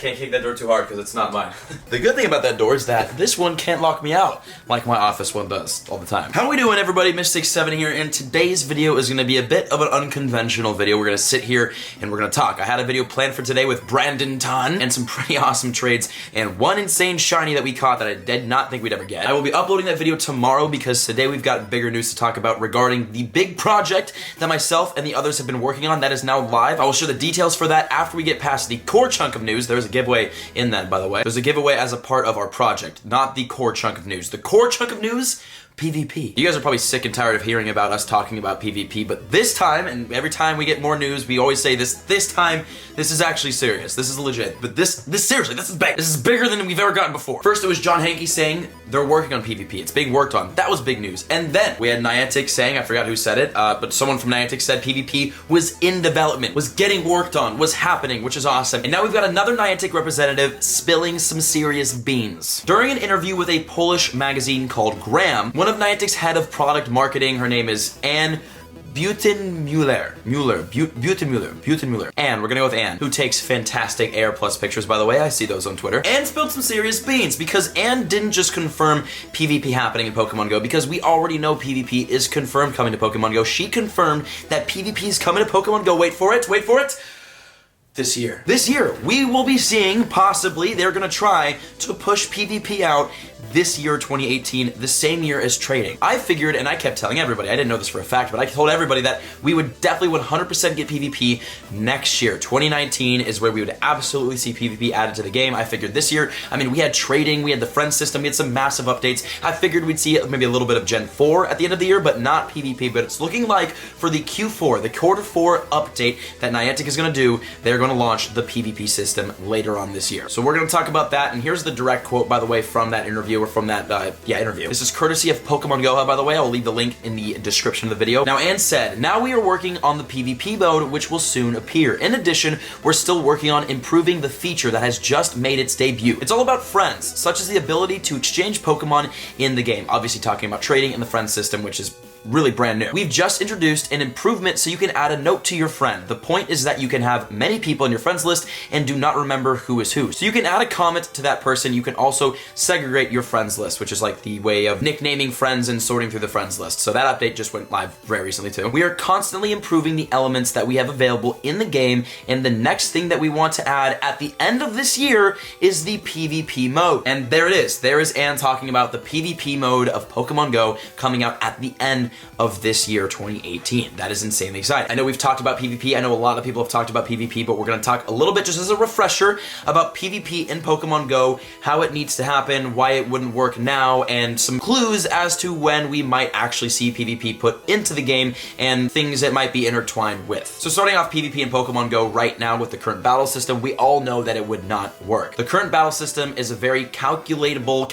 can't kick that door too hard because it's not mine. The good thing about that door is that this one can't lock me out like my office one does all the time. How we doing, everybody? Mystic7 here, and today's video is going to be a bit of an unconventional video. We're going to sit here and we're going to talk. I had a video planned for today with Brandon Ton and some pretty awesome trades and one insane shiny that we caught that I did not think we'd ever get. I will be uploading that video tomorrow because today we've got bigger news to talk about regarding the big project that myself and the others have been working on that is now live. I will share the details for that after we get past the core chunk of news. There's a giveaway in that, by the way. There's a giveaway as a part of our project, not the core chunk of news. The core chunk of news, PvP. You guys are probably sick and tired of hearing about us talking about PvP, but this time, and every time we get more news, we always say this time, this is actually serious. This is legit. But this seriously, this is big. This is bigger than we've ever gotten before. First, it was John Hankey saying they're working on PvP. It's being worked on. That was big news. And then we had Niantic saying, I forgot who said it, but someone from Niantic said PvP was in development, was getting worked on, was happening, which is awesome. And now we've got another Niantic representative spilling some serious beans. During an interview with a Polish magazine called Gram, one of Niantic's head of product marketing, her name is Anne Butenmuller. Anne, we're gonna go with Anne, who takes fantastic AR Plus pictures, by the way. I see those on Twitter. Anne spilled some serious beans because Anne didn't just confirm PvP happening in Pokemon Go because we already know PvP is confirmed coming to Pokemon Go. She confirmed that PvP is coming to Pokemon Go. Wait for it. This year. This year, we will be seeing, possibly, they're gonna try to push PvP out this year, 2018, the same year as trading. I figured, and I kept telling everybody, I didn't know this for a fact, but I told everybody that we would definitely 100% get PvP next year. 2019 is where we would absolutely see PvP added to the game. I figured this year, I mean, we had trading, we had the friend system, we had some massive updates. I figured we'd see maybe a little bit of Gen 4 at the end of the year, but not PvP. But it's looking like for the Q4, the quarter 4 update that Niantic is gonna do, they're gonna launch the PvP system later on this year. So we're gonna talk about that, and here's the direct quote, by the way, from that interview, or from that, interview. This is courtesy of Pokemon Go, by the way. I'll leave the link in the description of the video. Now, Anne said, now we are working on the PvP mode, which will soon appear. In addition, we're still working on improving the feature that has just made its debut. It's all about friends, such as the ability to exchange Pokemon in the game. Obviously talking about trading in the friend system, which is really brand new. We've just introduced an improvement so you can add a note to your friend. The point is that you can have many people in your friends list and do not remember who is who. So you can add a comment to that person. You can also segregate your friends list, which is like the way of nicknaming friends and sorting through the friends list. So that update just went live very recently too. We are constantly improving the elements that we have available in the game, and the next thing that we want to add at the end of this year is the PvP mode. And there it is. There is Anne talking about the PvP mode of Pokemon Go coming out at the end of this year, 2018. That is insanely exciting. I know we've talked about PvP. I know a lot of people have talked about PvP, but we're going to talk a little bit just as a refresher about PvP in Pokemon Go, how it needs to happen, why it wouldn't work now, and some clues as to when we might actually see PvP put into the game and things it might be intertwined with. So starting off PvP in Pokemon Go right now with the current battle system, we all know that it would not work. The current battle system is a very calculable,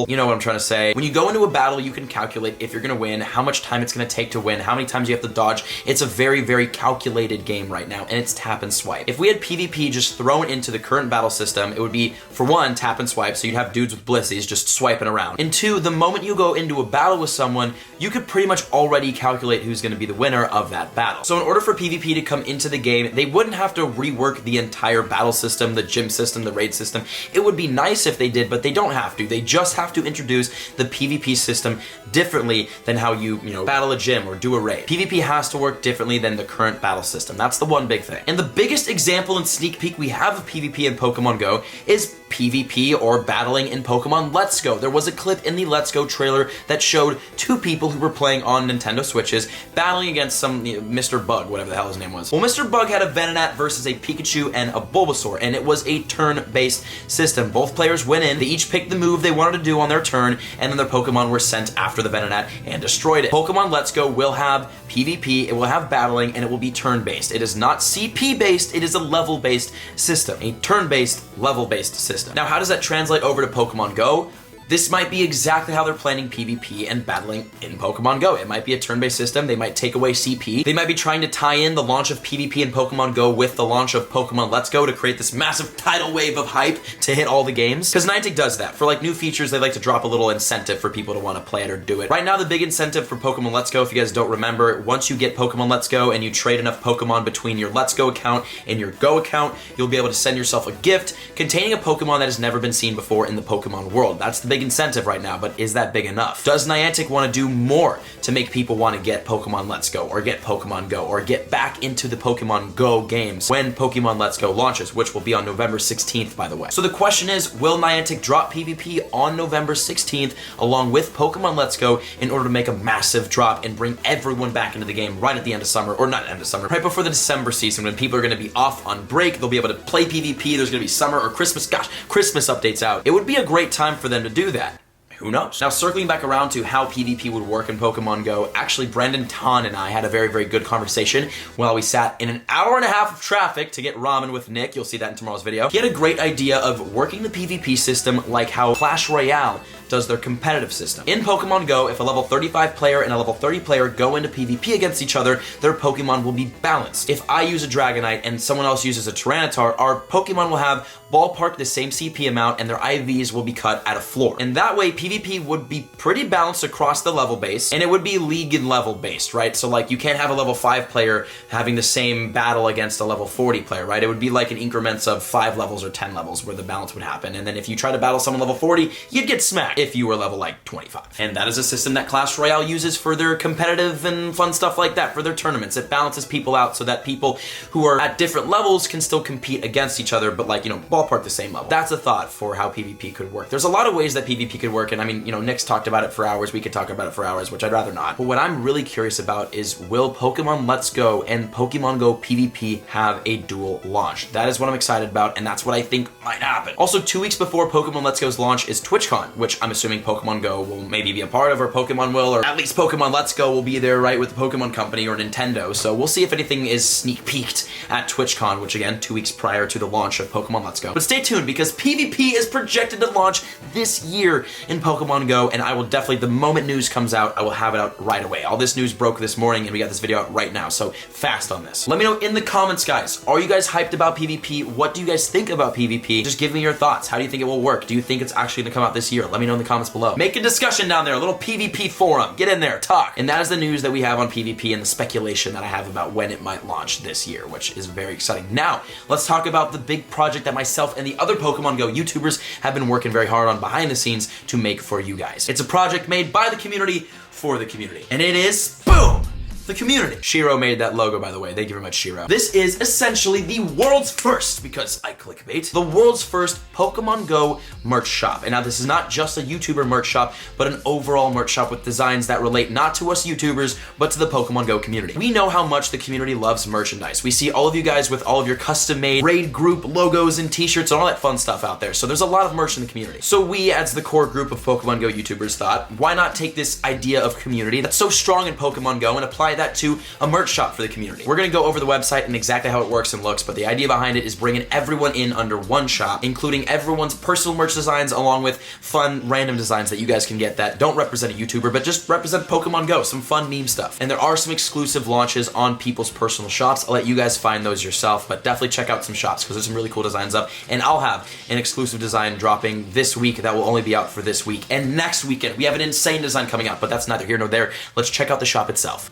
you know what I'm trying to say. When you go into a battle, you can calculate if you're going to win, how much time it's going to take to win, how many times you have to dodge. It's a very, very calculated game right now, and it's tap and swipe. If we had PvP just thrown into the current battle system, it would be, for one, tap and swipe, so you'd have dudes with blissies just swiping around. And two, the moment you go into a battle with someone, you could pretty much already calculate who's going to be the winner of that battle. So in order for PvP to come into the game, they wouldn't have to rework the entire battle system, the gym system, the raid system. It would be nice if they did, but they don't have to. They just have to introduce the PvP system differently than how you battle a gym or do a raid. PvP has to work differently than the current battle system. That's the one big thing. And the biggest example and sneak peek we have of PvP in Pokemon Go is PvP or battling in Pokemon Let's Go. There was a clip in the Let's Go trailer that showed two people who were playing on Nintendo Switches battling against some Mr. Bug, whatever the hell his name was. Well, Mr. Bug had a Venonat versus a Pikachu and a Bulbasaur, and it was a turn-based system. Both players went in, they each picked the move they wanted to do on their turn, and then their Pokemon were sent after the Venonat and destroyed it. Pokemon Let's Go will have PvP, it will have battling, and it will be turn-based. It is not CP-based, it is a level-based system. A turn-based, level-based system. Now, how does that translate over to Pokemon Go? This might be exactly how they're planning PvP and battling in Pokemon Go. It might be a turn-based system. They might take away CP. They might be trying to tie in the launch of PvP in Pokemon Go with the launch of Pokemon Let's Go to create this massive tidal wave of hype to hit all the games. Because Niantic does that. For like new features, they like to drop a little incentive for people to want to play it or do it. Right now, the big incentive for Pokemon Let's Go, if you guys don't remember, once you get Pokemon Let's Go and you trade enough Pokemon between your Let's Go account and your Go account, you'll be able to send yourself a gift containing a Pokemon that has never been seen before in the Pokemon world. That's the big incentive right now, but is that big enough? Does Niantic want to do more to make people want to get Pokemon Let's Go or get Pokemon Go or get back into the Pokemon Go games when Pokemon Let's Go launches, which will be on November 16th, by the way. So the question is, will Niantic drop PvP on November 16th along with Pokemon Let's Go in order to make a massive drop and bring everyone back into the game right at the end of summer, or not end of summer, right before the December season when people are going to be off on break, they'll be able to play PvP, there's going to be summer or Christmas, Christmas updates out. It would be a great time for them to do that. Who knows? Now, circling back around to how PvP would work in Pokemon Go, actually, Brendan Ton and I had a very, very good conversation while we sat in an hour and a half of traffic to get ramen with Nick. You'll see that in tomorrow's video. He had a great idea of working the PvP system like how Clash Royale does their competitive system. In Pokemon Go, if a level 35 player and a level 30 player go into PvP against each other, their Pokemon will be balanced. If I use a Dragonite and someone else uses a Tyranitar, our Pokemon will have ballpark the same CP amount and their IVs will be cut at a floor. And that way, PvP would be pretty balanced across the level base, and it would be league and level based, right? So like you can't have a level 5 player having the same battle against a level 40 player, right? It would be like in increments of 5 levels or 10 levels where the balance would happen. And then if you try to battle someone level 40, you'd get smacked if you were level like 25. And that is a system that Clash Royale uses for their competitive and fun stuff like that, for their tournaments. It balances people out so that people who are at different levels can still compete against each other, but like, you know, ballpark the same level. That's a thought for how PvP could work. There's a lot of ways that PvP could work, and I mean, you know, Nick's talked about it for hours, we could talk about it for hours, which I'd rather not. But what I'm really curious about is, will Pokemon Let's Go and Pokemon Go PvP have a dual launch? That is what I'm excited about, and that's what I think might happen. Also, 2 weeks before Pokemon Let's Go's launch is TwitchCon, which I'm assuming Pokemon Go will maybe be a part of, or Pokemon will, or at least Pokemon Let's Go will be there, right, with the Pokemon Company or Nintendo. So we'll see if anything is sneak peeked at TwitchCon, which again, 2 weeks prior to the launch of Pokemon Let's Go. But stay tuned, because PvP is projected to launch this year in Pokemon Go, and I will definitely, the moment news comes out, I will have it out right away. All this news broke this morning, and we got this video out right now, so fast on this. Let me know in the comments, guys. Are you guys hyped about PvP? What do you guys think about PvP? Just give me your thoughts. How do you think it will work? Do you think it's actually gonna come out this year? Let me know in the comments below. Make a discussion down there, a little PvP forum. Get in there, talk. And that is the news that we have on PvP and the speculation that I have about when it might launch this year, which is very exciting. Now, let's talk about the big project that myself and the other Pokemon Go YouTubers have been working very hard on behind the scenes to make for you guys. It's a project made by the community for the community. And it is, boom, the community. Shiro made that logo, by the way. Thank you very much, Shiro. This is essentially the world's first, because I clickbait, the world's first Pokemon Go merch shop. And now this is not just a YouTuber merch shop, but an overall merch shop with designs that relate not to us YouTubers, but to the Pokemon Go community. We know how much the community loves merchandise. We see all of you guys with all of your custom-made raid group logos and t-shirts and all that fun stuff out there. So there's a lot of merch in the community. So we, as the core group of Pokemon Go YouTubers, thought, why not take this idea of community that's so strong in Pokemon Go and apply that to a merch shop for the community. We're gonna go over the website and exactly how it works and looks, but the idea behind it is bringing everyone in under one shop, including everyone's personal merch designs along with fun random designs that you guys can get that don't represent a YouTuber, but just represent Pokemon Go, some fun meme stuff. And there are some exclusive launches on people's personal shops. I'll let you guys find those yourself, but definitely check out some shops because there's some really cool designs up, and I'll have an exclusive design dropping this week that will only be out for this week. And next weekend, we have an insane design coming out, but that's neither here nor there. Let's check out the shop itself.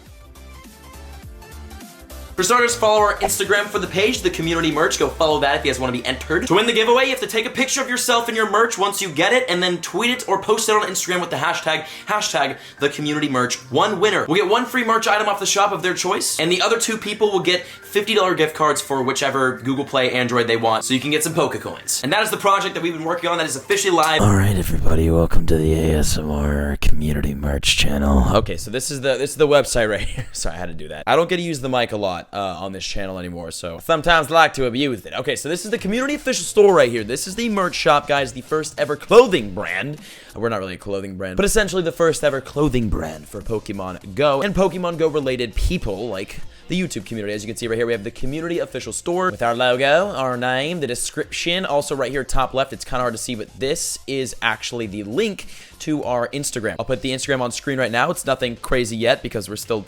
For starters, follow our Instagram for the page, the community merch. Go follow that if you guys want to be entered. To win the giveaway, you have to take a picture of yourself and your merch once you get it, and then tweet it or post it on Instagram with the hashtag the community merch. One winner will get one free merch item off the shop of their choice, and the other 2 people will get $50 gift cards for whichever Google Play, Android they want, so you can get some Pokecoins. And that is the project that we've been working on that is officially live. All right, everybody, welcome to the ASMR community merch channel. Okay, so this is the website right here. Sorry, I had to do that. I don't get to use the mic a lot on this channel anymore, so sometimes I like to abuse it. Okay, so this is the community official store right here. This is the merch shop, guys, the first ever clothing brand. We're not really a clothing brand, but essentially the first ever clothing brand for Pokemon Go and Pokemon Go related people like the YouTube community. As you can see right here, we have the community official store with our logo, our name, the description. Also right here, top left, it's kind of hard to see, but this is actually the link to our Instagram. I'll put the Instagram on screen right now. It's nothing crazy yet because we're still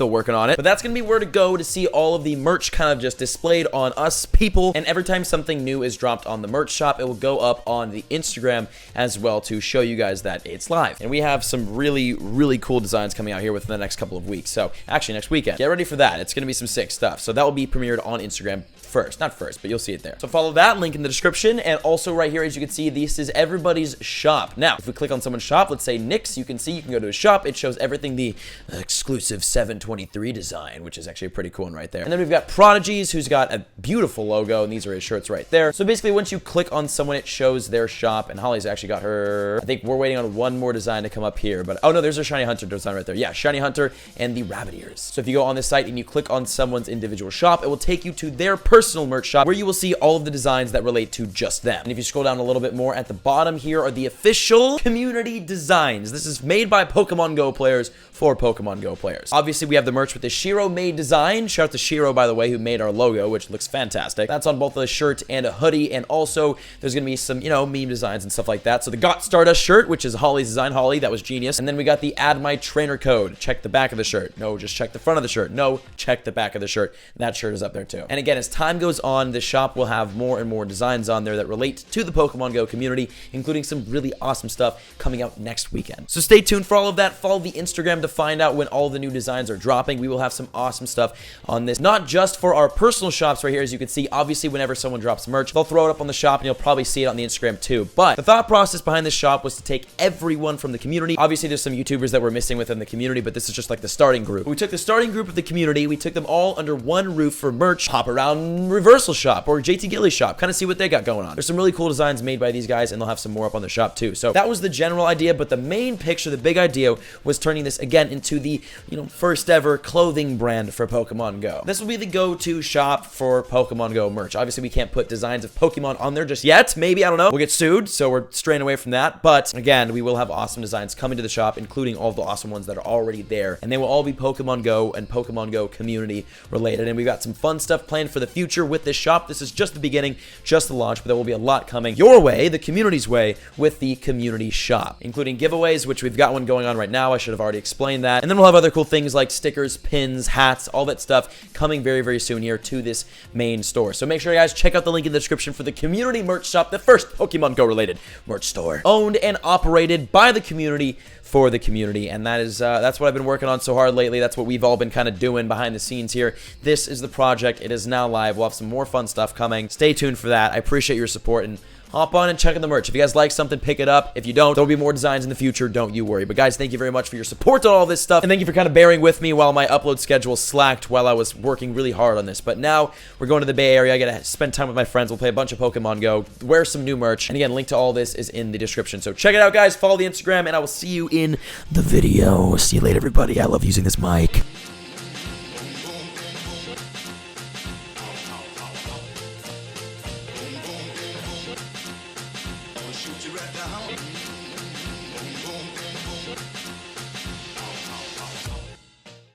working on it. But that's gonna be where to go to see all of the merch kind of just displayed on us people. And every time something new is dropped on the merch shop, it will go up on the Instagram as well to show you guys that it's live. And we have some really, really cool designs coming out here within the next couple of weeks. So actually next weekend, get ready for that. It's gonna be some sick stuff. So that will be premiered on Instagram first, not first, but you'll see it there. So follow that link in the description, and also right here, as you can see, this is everybody's shop. Now, if we click on someone's shop, let's say Nick's, you can see you can go to his shop. It shows everything the exclusive 723 design, which is actually a pretty cool one right there. And then we've got Prodigy's, who's got a beautiful logo, and these are his shirts right there. So basically, once you click on someone, it shows their shop, and Holly's actually got her. I think we're waiting on one more design to come up here, but oh no, there's a Shiny Hunter design right there. Yeah, Shiny Hunter and the rabbit ears. So if you go on this site and you click on someone's individual shop, it will take you to their personal merch shop where you will see all of the designs that relate to just them. And if you scroll down a little bit more, at the bottom here are the official community designs. This is made by Pokemon Go players for Pokemon Go players. Obviously, we have the merch with the Shiro made design. Shout out to Shiro, by the way, who made our logo, which looks fantastic. That's on both a shirt and a hoodie, and also there's gonna be some, you know, meme designs and stuff like that. So the Got Stardust shirt, which is Holly's design. Holly, that was genius. And then we got the Add My Trainer code. Check the back of the shirt. No, just check the front of the shirt. No, check the back of the shirt. That shirt is up there too. And again, as time goes on, the shop will have more and more designs on there that relate to the Pokemon Go community, including some really awesome stuff coming out next weekend. So stay tuned for all of that. Follow the Instagram to find out when all the new designs are dropping. We will have some awesome stuff on this, not just for our personal shops right here. As you can see, obviously, whenever someone drops merch, they'll throw it up on the shop, and you'll probably see it on the Instagram too. But the thought process behind this shop was to take everyone from the community. Obviously, there's some YouTubers that we're missing within the community, but this is just like the starting group. We took the starting group of the community, we took them all under one roof for merch, hop around Reversal Shop or JT Gilly's shop, kind of see what they got going on. There's some really cool designs made by these guys, and they'll have some more up on the shop too. So that was the general idea, but the main picture, the big idea, was turning this again into the, you know, first ever clothing brand for Pokemon Go. This will be the go-to shop for Pokemon Go merch. Obviously, we can't put designs of Pokemon on there just yet. Maybe, I don't know. We'll get sued, so we're straying away from that. But again, we will have awesome designs coming to the shop, including all of the awesome ones that are already there, and they will all be Pokemon Go and Pokemon Go community related. And we've got some fun stuff planned for the future with this shop. This is just the beginning, just the launch, but there will be a lot coming your way, the community's way, with the community shop, including giveaways, which we've got one going on right now. I should have already explained that. And then we'll have other cool things like stickers, pins, hats, all that stuff coming very, very soon here to this main store. So make sure you guys check out the link in the description for the community merch shop, the first Pokemon Go related merch store, owned and operated by the community for the community. And that is that's what I've been working on so hard lately. That's what we've all been kind of doing behind the scenes here. This is the project. It is now live. We'll have some more fun stuff coming. Stay tuned for that. I appreciate your support, and hop on and check out the merch. If you guys like something, pick it up. If you don't, there'll be more designs in the future. Don't you worry. But guys, thank you very much for your support on all this stuff, and thank you for kind of bearing with me while my upload schedule slacked while I was working really hard on this. But now we're going to the Bay Area. I gotta spend time with my friends. We'll play a bunch of Pokemon Go, wear some new merch, and again, link to all this is in the description. So check it out, guys. Follow the Instagram, and I will see you in The video. See you later, everybody. I love using this mic. Shoot you right down.